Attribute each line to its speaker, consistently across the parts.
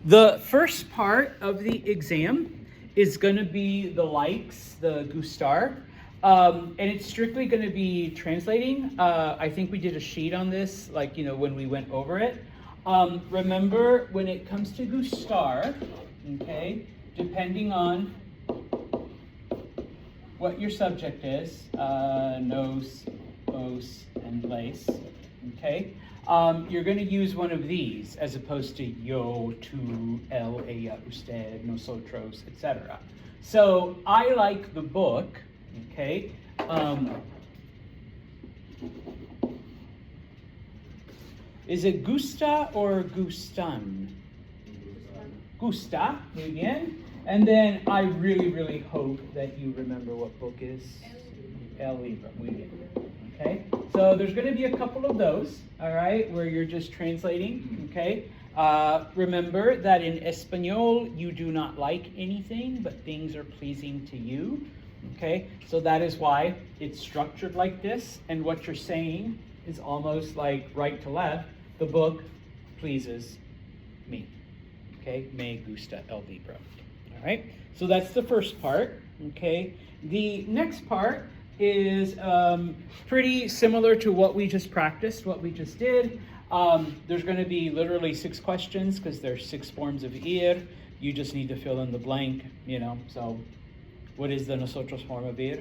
Speaker 1: The first part of the exam is going to be the likes, the gustar, and it's strictly going to be translating. I think we did a sheet on this, like, when we went over it. Remember, when it comes to gustar, okay, depending on what your subject is, nos, os, and les, okay, you're going to use one of these as opposed to yo, tú, él, ella, usted, nosotros, etc. So I like the book, okay. Is it gusta or gustan? Gusta, muy bien. And then I really, really hope that you remember what book is El Libro, muy bien. Okay, so there's going to be a couple of those, all right, where you're just translating, okay? Remember that in Espanol, you do not like anything, but things are pleasing to you, okay? So that is why it's structured like this, and what you're saying is almost like right to left. The book pleases me, okay? Me gusta el libro, all right? So that's the first part, okay? The next part is pretty similar to what we just practiced, what we just did. There's going to be literally 6 questions because there's 6 forms of ir. You just need to fill in the blank, So what is the nosotros form of ir?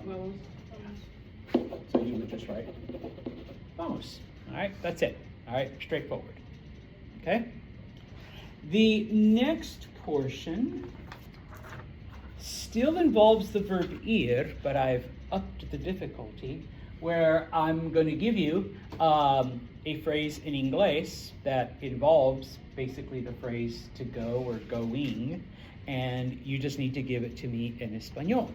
Speaker 2: Vamos.
Speaker 1: So you would just write vamos. All right, that's it. All right, straightforward. Okay? The next portion still involves the verb ir, but I've upped the difficulty where I'm going to give you a phrase in English that involves basically the phrase to go or going, and you just need to give it to me in Espanol.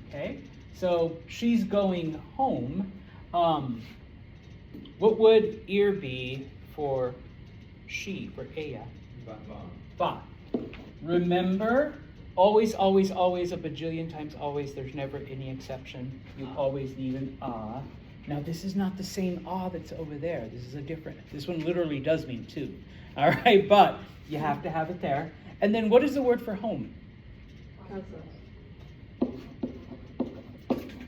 Speaker 1: Okay? So she's going home. What would ir be for she, for ella? Va. Remember, always, always, always, a bajillion times always, there's never any exception. You always need an ah. Now, this is not the same ah that's over there. This is a different, this one literally does mean two. All right, but you have to have it there. And then what is the word for home?
Speaker 2: Casa.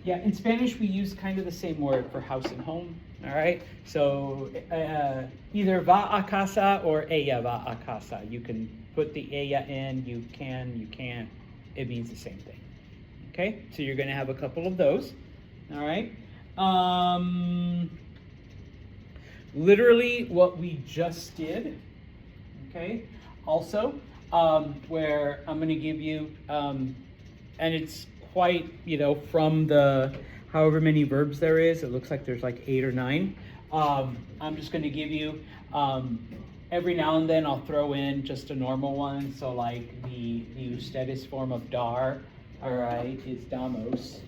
Speaker 1: Yeah, in Spanish, we use kind of the same word for house and home. All right, so either va a casa or ella va a casa. You can put the ella in, you can, you can't. It means the same thing. Okay, so you're going to have a couple of those. All right. Literally what we just did. Okay. Also, where I'm going to give you, and it's quite, from the however many verbs there is, it looks like there's like 8 or 9. I'm just going to give you, every now and then I'll throw in just a normal one. So like the ustedes form of dar, all right, is damos.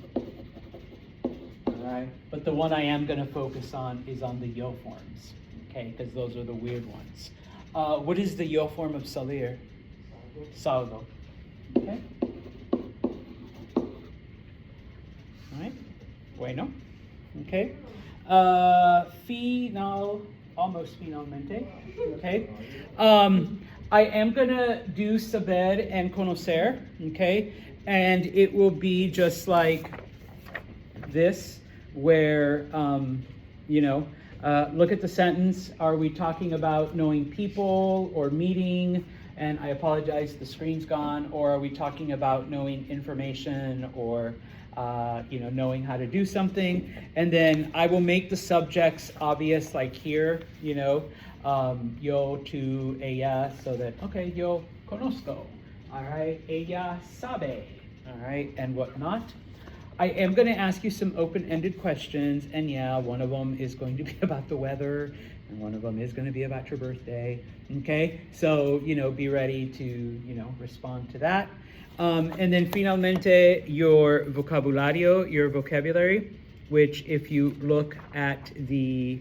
Speaker 1: All right, but the one I am going to focus on is on the yo forms, okay, because those are the weird ones. What is the yo form of salir? Salgo. Okay. All right. Bueno. Okay. Almost finalmente. Okay. I am gonna do saber and conocer. Okay, and it will be just like this, where look at the sentence. Are we talking about knowing people or meeting? And I apologize, the screen's gone. Or are we talking about knowing information or knowing how to do something? And then I will make the subjects obvious, like here, yo, tú, ella, so that, okay, yo conozco, all right, ella sabe, all right, and whatnot. I am going to ask you some open-ended questions, and yeah, one of them is going to be about the weather, and one of them is going to be about your birthday, okay? So, be ready to, respond to that. And then finalmente, your vocabulario, your vocabulary, which if you look at the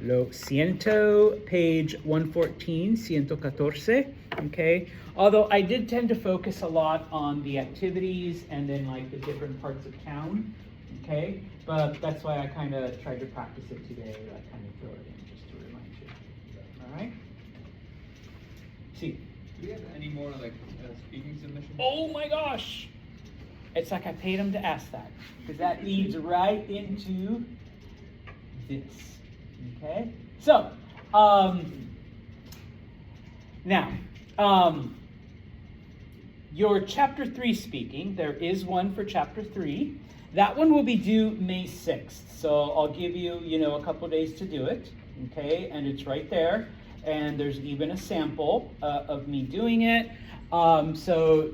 Speaker 1: Lo siento, page 114, 114, okay? Although I did tend to focus a lot on the activities and then like the different parts of town, okay? But that's why I kind of tried to practice it today, like kind of throw it in just to remind you, all right? See.
Speaker 3: Do we have any more like speaking submissions?
Speaker 1: Oh my gosh! It's like I paid him to ask that, because that leads right into this. Okay? So, now, your chapter 3 speaking, there is one for chapter 3. That one will be due May 6th. So I'll give you, a couple days to do it. Okay? And it's right there. And there's even a sample of me doing it. So,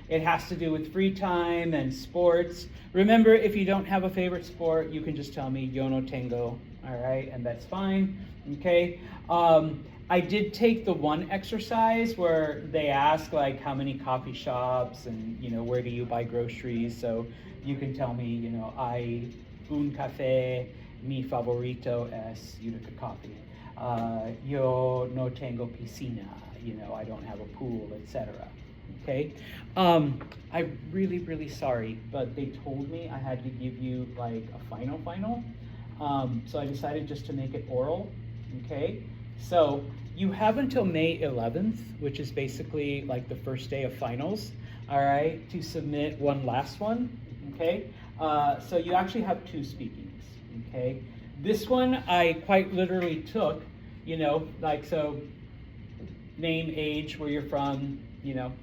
Speaker 1: it has to do with free time and sports. Remember, if you don't have a favorite sport, you can just tell me, yo no tengo, all right? And that's fine, okay? I did take the one exercise where they ask, like, how many coffee shops and, where do you buy groceries? So you can tell me, un café, mi favorito es Utica Coffee. Yo no tengo piscina, I don't have a pool, etc. Okay? I'm really, really sorry, but they told me I had to give you like a final. So I decided just to make it oral, okay? So you have until May 11th, which is basically like the first day of finals, all right, to submit one last one, okay? So you actually have 2 speakings, okay? This one I quite literally took, so name, age, where you're from,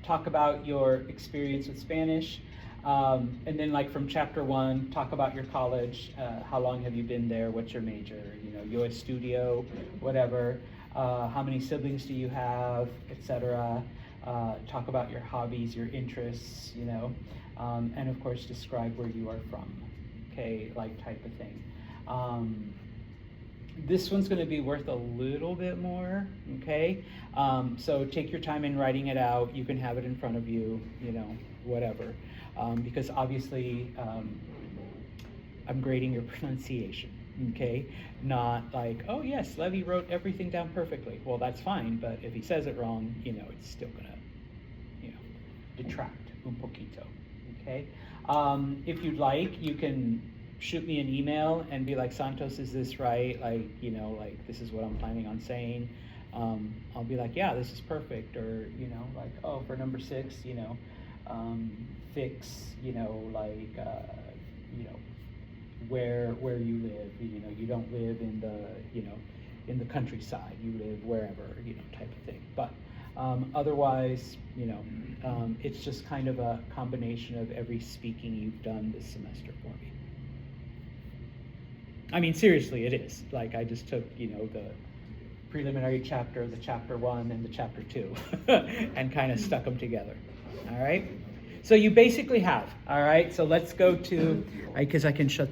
Speaker 1: talk about your experience with Spanish, and then like from chapter 1, talk about your college, how long have you been there, what's your major, yo estudio, whatever, how many siblings do you have, etc. Talk about your hobbies, your interests, and of course describe where you are from, okay, like type of thing. This one's going to be worth a little bit more, okay? So take your time in writing it out. You can have it in front of you, whatever. Because obviously, I'm grading your pronunciation, okay? Not like, oh yes, Levi wrote everything down perfectly. Well, that's fine, but if he says it wrong, it's still going to, detract un poquito, okay? If you'd like, you can shoot me an email and be like, Santos, is this right? Like, like this is what I'm planning on saying. I'll be like, yeah, this is perfect. Or, like, oh, for number 6, fix, where you live. You don't live in the, in the countryside. You live wherever, type of thing. But otherwise, it's just kind of a combination of every speaking you've done this semester for me. I mean, seriously, it is. Like, I just took, the preliminary chapter, the chapter 1, and the chapter 2, and kind of stuck them together. All right? So you basically have, all right? So let's go to, because I can shut